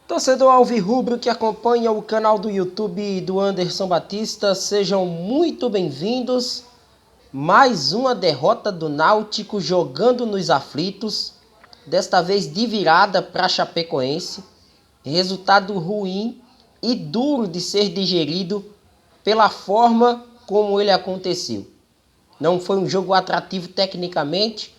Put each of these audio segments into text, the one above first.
Torcedor alvirrubro que acompanha o canal do YouTube do Anderson Batista, sejam muito bem-vindos. Mais uma derrota do Náutico jogando nos aflitos, desta vez de virada para Chapecoense. Resultado ruim e duro de ser digerido pela forma como ele aconteceu. Não foi um jogo atrativo tecnicamente,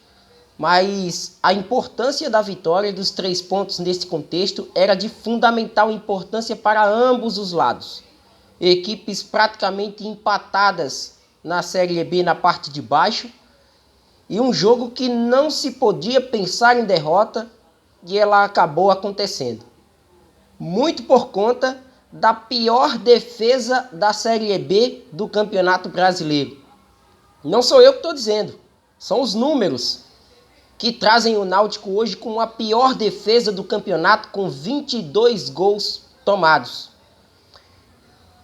mas a importância da vitória e dos 3 pontos nesse contexto era de fundamental importância para ambos os lados. Equipes praticamente empatadas na Série B na parte de baixo, e um jogo que não se podia pensar em derrota, e ela acabou acontecendo. Muito por conta da pior defesa da Série B do Campeonato Brasileiro. Não sou eu que estou dizendo, são os números que trazem o Náutico hoje com a pior defesa do campeonato, com 22 gols tomados.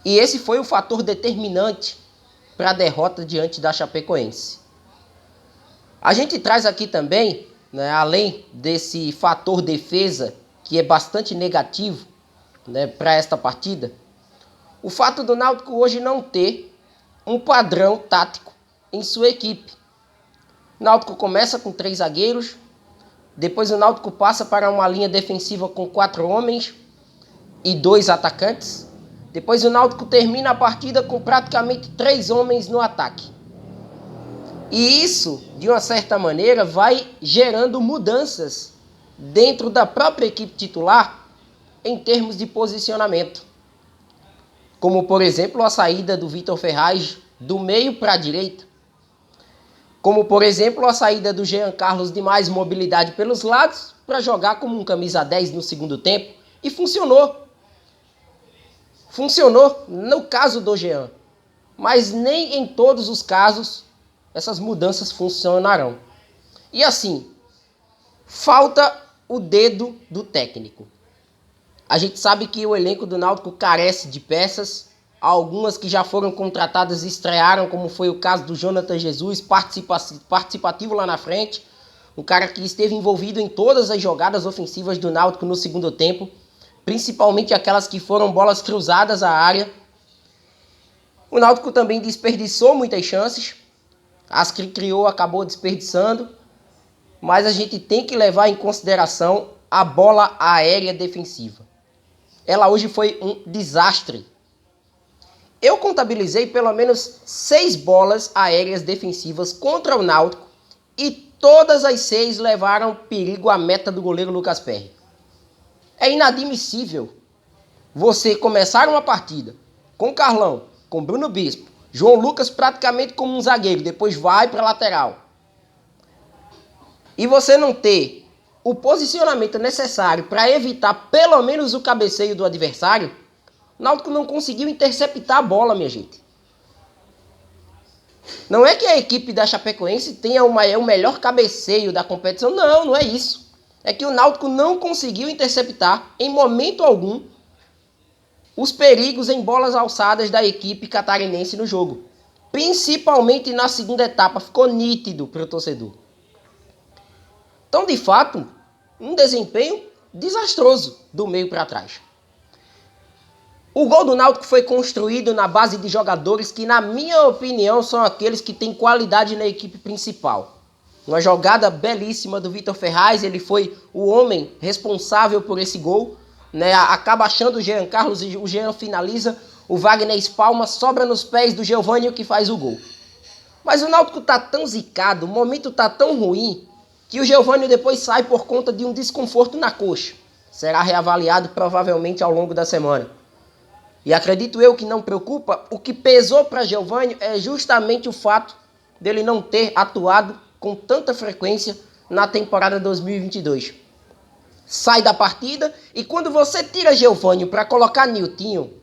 E esse foi o fator determinante para a derrota diante da Chapecoense. A gente traz aqui também, além desse fator defesa, que é bastante negativo, para esta partida, o fato do Náutico hoje não ter um padrão tático em sua equipe. O Náutico começa com 3 zagueiros, depois o Náutico passa para uma linha defensiva com 4 homens e 2 atacantes. Depois o Náutico termina a partida com praticamente 3 homens no ataque. E isso, de uma certa maneira, vai gerando mudanças dentro da própria equipe titular em termos de posicionamento. Como, por exemplo, a saída do Vitor Ferraz do meio para a direita. Como, por exemplo, a saída do Jean Carlos de mais mobilidade pelos lados para jogar como um camisa 10 no segundo tempo. E funcionou. Funcionou no caso do Jean. Mas nem em todos os casos essas mudanças funcionarão. E assim, falta o dedo do técnico. A gente sabe que o elenco do Náutico carece de peças. Algumas que já foram contratadas e estrearam, como foi o caso do Jonathan Jesus, participativo lá na frente. Um cara que esteve envolvido em todas as jogadas ofensivas do Náutico no segundo tempo, principalmente aquelas que foram bolas cruzadas à área. O Náutico também desperdiçou muitas chances. As que criou acabou desperdiçando. Mas a gente tem que levar em consideração a bola aérea defensiva. Ela hoje foi um desastre. Eu contabilizei pelo menos 6 bolas aéreas defensivas contra o Náutico e todas as 6 levaram perigo à meta do goleiro Lucas Perry. É inadmissível você começar uma partida com Carlão, com Bruno Bispo, João Lucas praticamente como um zagueiro, depois vai para a lateral. E você não ter o posicionamento necessário para evitar pelo menos o cabeceio do adversário. O Náutico não conseguiu interceptar a bola, minha gente. Não é que a equipe da Chapecoense tenha o melhor cabeceio da competição. Não, não é isso. É que o Náutico não conseguiu interceptar, em momento algum, os perigos em bolas alçadas da equipe catarinense no jogo. Principalmente na segunda etapa. Ficou nítido para o torcedor. Então, de fato, um desempenho desastroso do meio para trás. O gol do Náutico foi construído na base de jogadores que, na minha opinião, são aqueles que têm qualidade na equipe principal. Uma jogada belíssima do Vitor Ferraz, ele foi o homem responsável por esse gol. Acaba achando o Jean Carlos e o Jean finaliza, o Wagner espalma, sobra nos pés do Geovânio que faz o gol. Mas o Náutico está tão zicado, o momento está tão ruim, que o Geovânio depois sai por conta de um desconforto na coxa. Será reavaliado provavelmente ao longo da semana. E acredito eu que não preocupa, o que pesou para Geovânio é justamente o fato dele não ter atuado com tanta frequência na temporada 2022. Sai da partida e quando você tira Geovânio para colocar Niltinho,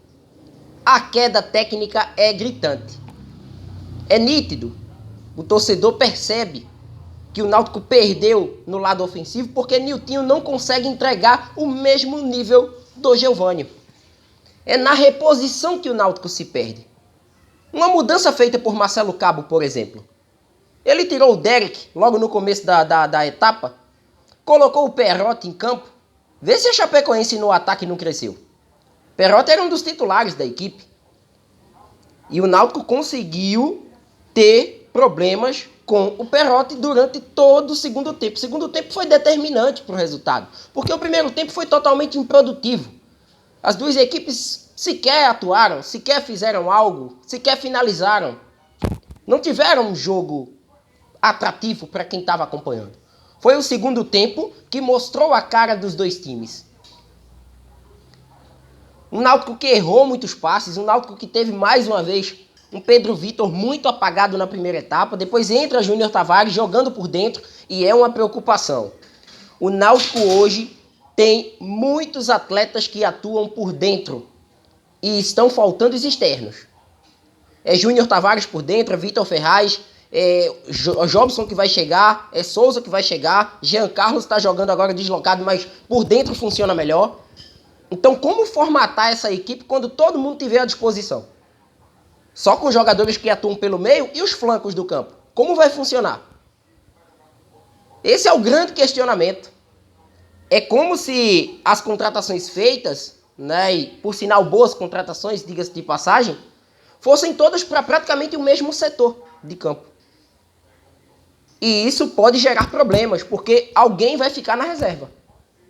a queda técnica é gritante. É nítido, o torcedor percebe que o Náutico perdeu no lado ofensivo porque Niltinho não consegue entregar o mesmo nível do Geovânio. É na reposição que o Náutico se perde. Uma mudança feita por Marcelo Cabo, por exemplo. Ele tirou o Derek logo no começo da etapa, colocou o Perrotti em campo Vê se a Chapecoense no ataque não cresceu. Perotti era um dos titulares da equipe. E o Náutico conseguiu ter problemas com o Perotti durante todo o segundo tempo. O segundo tempo foi determinante para o resultado, porque o primeiro tempo foi totalmente improdutivo. As duas equipes sequer atuaram, sequer fizeram algo, sequer finalizaram. Não tiveram um jogo atrativo para quem estava acompanhando. Foi o segundo tempo que mostrou a cara dos dois times. Um Náutico que errou muitos passes, um Náutico que teve mais uma vez um Pedro Vitor muito apagado na primeira etapa, depois entra Júnior Tavares jogando por dentro e é uma preocupação. O Náutico hoje tem muitos atletas que atuam por dentro e estão faltando os externos. É Júnior Tavares por dentro, é Vitor Ferraz, é Jobson que vai chegar, é Souza que vai chegar, Jean Carlos está jogando agora deslocado, mas por dentro funciona melhor. Então, como formatar essa equipe quando todo mundo tiver à disposição? Só com jogadores que atuam pelo meio e os flancos do campo. Como vai funcionar? Esse é o grande questionamento. É como se as contratações feitas, né, e por sinal boas contratações, diga-se de passagem, fossem todas para praticamente o mesmo setor de campo. E isso pode gerar problemas, porque alguém vai ficar na reserva.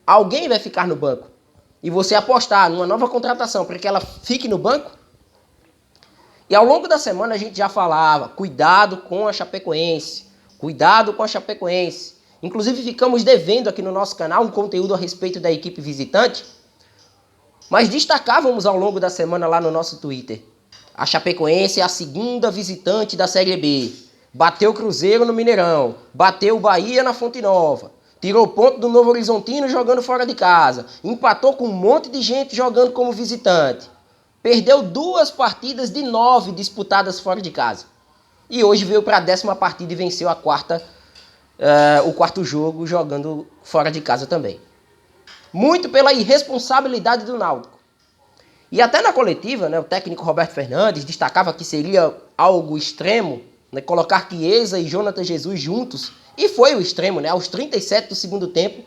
Alguém vai ficar no banco. E você apostar numa nova contratação para que ela fique no banco. E ao longo da semana a gente já falava, cuidado com a Chapecoense, cuidado com a Chapecoense. Inclusive ficamos devendo aqui no nosso canal um conteúdo a respeito da equipe visitante, mas destacávamos ao longo da semana lá no nosso Twitter. A Chapecoense é a segunda visitante da Série B. Bateu o Cruzeiro no Mineirão, bateu o Bahia na Fonte Nova. Tirou ponto do Novo Horizontino jogando fora de casa. Empatou com um monte de gente jogando como visitante. Perdeu 2 partidas de 9 disputadas fora de casa. E hoje veio para a 10ª partida e venceu a o quarto jogo jogando fora de casa também. Muito pela irresponsabilidade do Náutico. E até na coletiva, né, o técnico Roberto Fernandes destacava que seria algo extremo, né, colocar Chiesa e Jonathan Jesus juntos. E foi o extremo, né? Aos 37 do segundo tempo,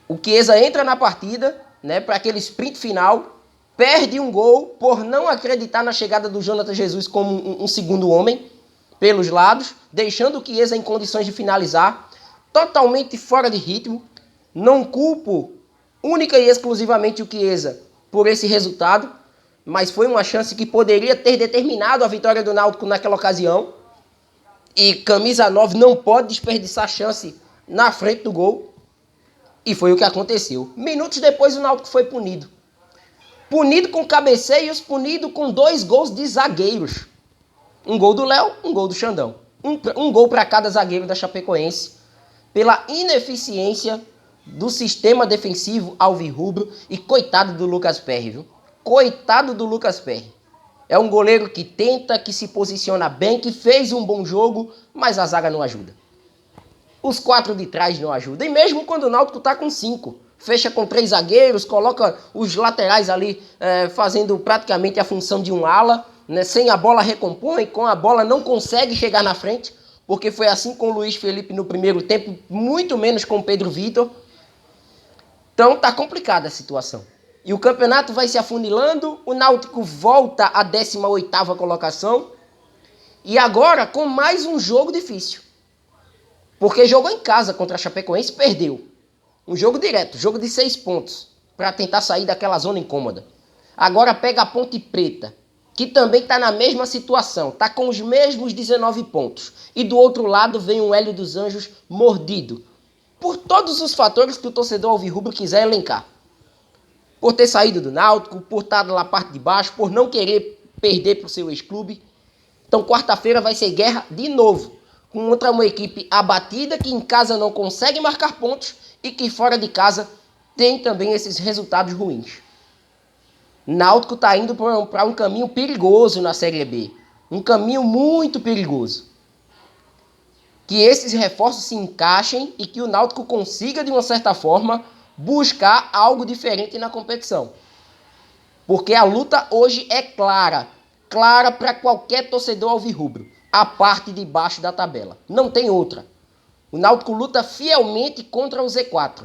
o Chiesa entra na partida, né, para aquele sprint final, perde um gol por não acreditar na chegada do Jonathan Jesus como um segundo homem pelos lados, deixando o Chiesa em condições de finalizar, totalmente fora de ritmo. Não culpo única e exclusivamente o Chiesa por esse resultado, mas foi uma chance que poderia ter determinado a vitória do Náutico naquela ocasião. E camisa 9 não pode desperdiçar chance na frente do gol. E foi o que aconteceu. Minutos depois o Náutico foi punido. Punido com cabeceios, punido com 2 gols de zagueiros. Um gol do Léo, um gol do Xandão. Um gol para cada zagueiro da Chapecoense. Pela ineficiência do sistema defensivo alvirrubro. E coitado do Lucas Perry, viu? Coitado do Lucas Perry. É um goleiro que tenta, que se posiciona bem, que fez um bom jogo, mas a zaga não ajuda. Os 4 de trás não ajudam. E mesmo quando o Náutico está com 5, fecha com 3 zagueiros, coloca os laterais ali fazendo praticamente a função de um ala, né? Sem a bola recompõe, com a bola não consegue chegar na frente, porque foi assim com o Luiz Felipe no primeiro tempo, muito menos com o Pedro Vitor. Então tá complicada a situação. E o campeonato vai se afunilando, o Náutico volta à 18ª colocação. E agora com mais um jogo difícil. Porque jogou em casa contra a Chapecoense e perdeu. Um jogo direto, jogo de 6 pontos. Para tentar sair daquela zona incômoda. Agora pega a Ponte Preta, que também está na mesma situação. Está com os mesmos 19 pontos. E do outro lado vem o Hélio dos Anjos mordido. Por todos os fatores que o torcedor alvirrubro quiser elencar. Por ter saído do Náutico, por estar na parte de baixo, por não querer perder para o seu ex-clube. Então quarta-feira vai ser guerra de novo, contra uma equipe abatida que em casa não consegue marcar pontos e que fora de casa tem também esses resultados ruins. Náutico está indo para um caminho perigoso na Série B. Um caminho muito perigoso. Que esses reforços se encaixem e que o Náutico consiga, de uma certa forma, buscar algo diferente na competição. Porque a luta hoje é clara. Clara para qualquer torcedor alvirrubro. A parte de baixo da tabela. Não tem outra. O Náutico luta fielmente contra o Z4.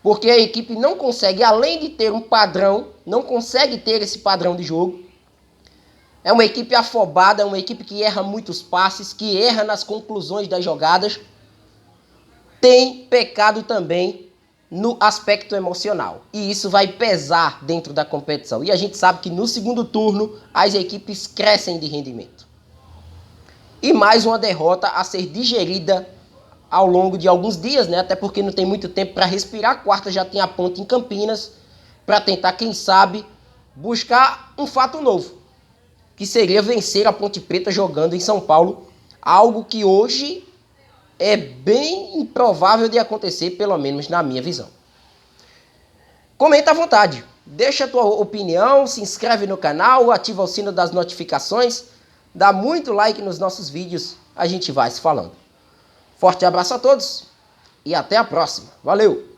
porque a equipe não consegue, além de ter um padrão, não consegue ter esse padrão de jogo. É uma equipe afobada, é uma equipe que erra muitos passes, que erra nas conclusões das jogadas. Tem pecado também no aspecto emocional. E isso vai pesar dentro da competição. E a gente sabe que no segundo turno as equipes crescem de rendimento. E mais uma derrota a ser digerida ao longo de alguns dias, né? Até porque não tem muito tempo para respirar. A quarta já tem a Ponte em Campinas para tentar, quem sabe, buscar um fato novo, que seria vencer a Ponte Preta jogando em São Paulo, algo que hoje é bem improvável de acontecer, pelo menos na minha visão. Comenta à vontade, deixa a tua opinião, se inscreve no canal, ativa o sino das notificações, dá muito like nos nossos vídeos, a gente vai se falando. Forte abraço a todos e até a próxima. Valeu!